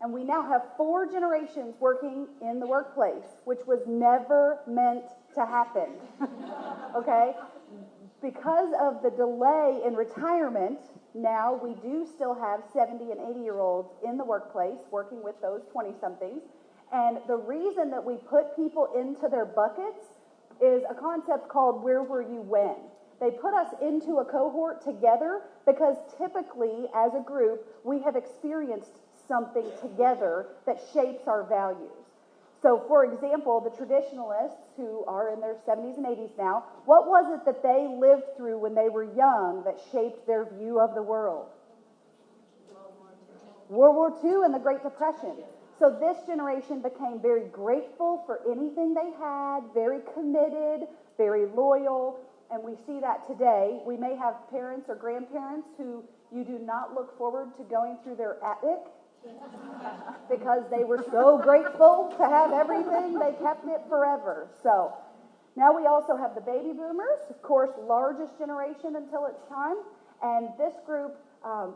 And we now have 4 generations working in the workplace, which was never meant to happen, okay? Because of the delay in retirement, now we do still have 70 and 80-year-olds in the workplace working with those 20-somethings. And the reason that we put people into their buckets is a concept called where were you when? They put us into a cohort together because typically, as a group, we have experienced something together that shapes our values. So, for example, the traditionalists who are in their 70s and 80s now, what was it that they lived through when they were young that shaped their view of the world? World War II and the Great Depression. So this generation became very grateful for anything they had, very committed, very loyal, and we see that today. We may have parents or grandparents who you do not look forward to going through their attic because they were so grateful to have everything, they kept it forever. So now we also have the baby boomers, of course, largest generation until its time, and this group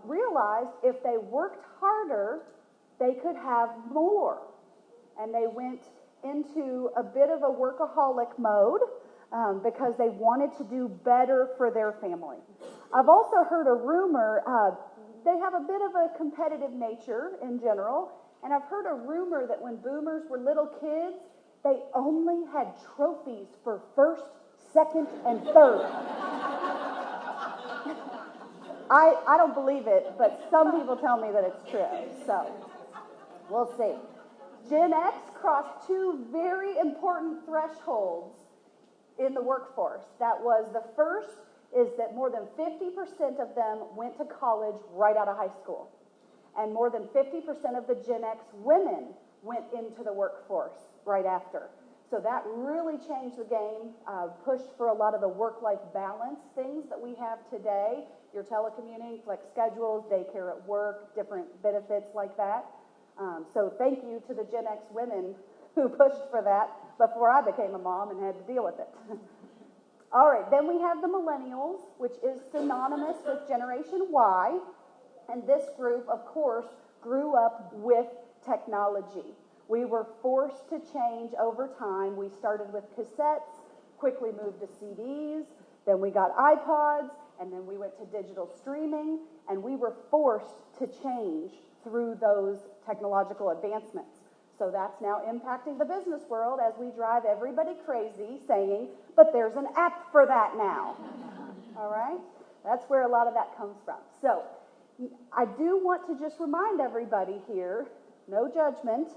realized if they worked harder, they could have more. And they went into a bit of a workaholic mode because they wanted to do better for their family. I've also heard a rumor, they have a bit of a competitive nature in general, and I've heard a rumor that when boomers were little kids, they only had trophies for first, second, and third. I don't believe it, but some people tell me that it's true, so we'll see. Gen X crossed 2 very important thresholds in the workforce. That was, the first is that more than 50% of them went to college right out of high school. And more than 50% of the Gen X women went into the workforce right after. So that really changed the game, pushed for a lot of the work-life balance things that we have today. Your telecommuting, flex schedules, daycare at work, different benefits like that. So thank you to the Gen X women who pushed for that before I became a mom and had to deal with it. All right, then we have the Millennials, which is synonymous with Generation Y. And this group, of course, grew up with technology. We were forced to change over time. We started with cassettes, quickly moved to CDs, then we got iPods, and then we went to digital streaming, and we were forced to change through those technological advancements. So that's now impacting the business world as we drive everybody crazy saying, but there's an app for that now. All right? That's where a lot of that comes from. So I do want to just remind everybody here, no judgment,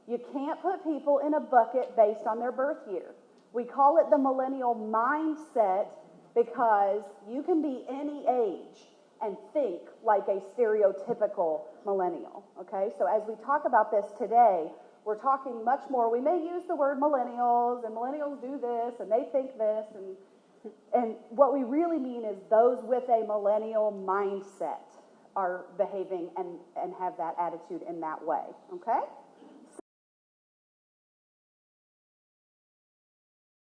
you can't put people in a bucket based on their birth year. We call it the Millennial Mindset because you can be any age and think like a stereotypical millennial, okay? So as we talk about this today, we're talking much more. We may use the word millennials, and millennials do this, and they think this, and what we really mean is those with a millennial mindset are behaving and have that attitude in that way, okay?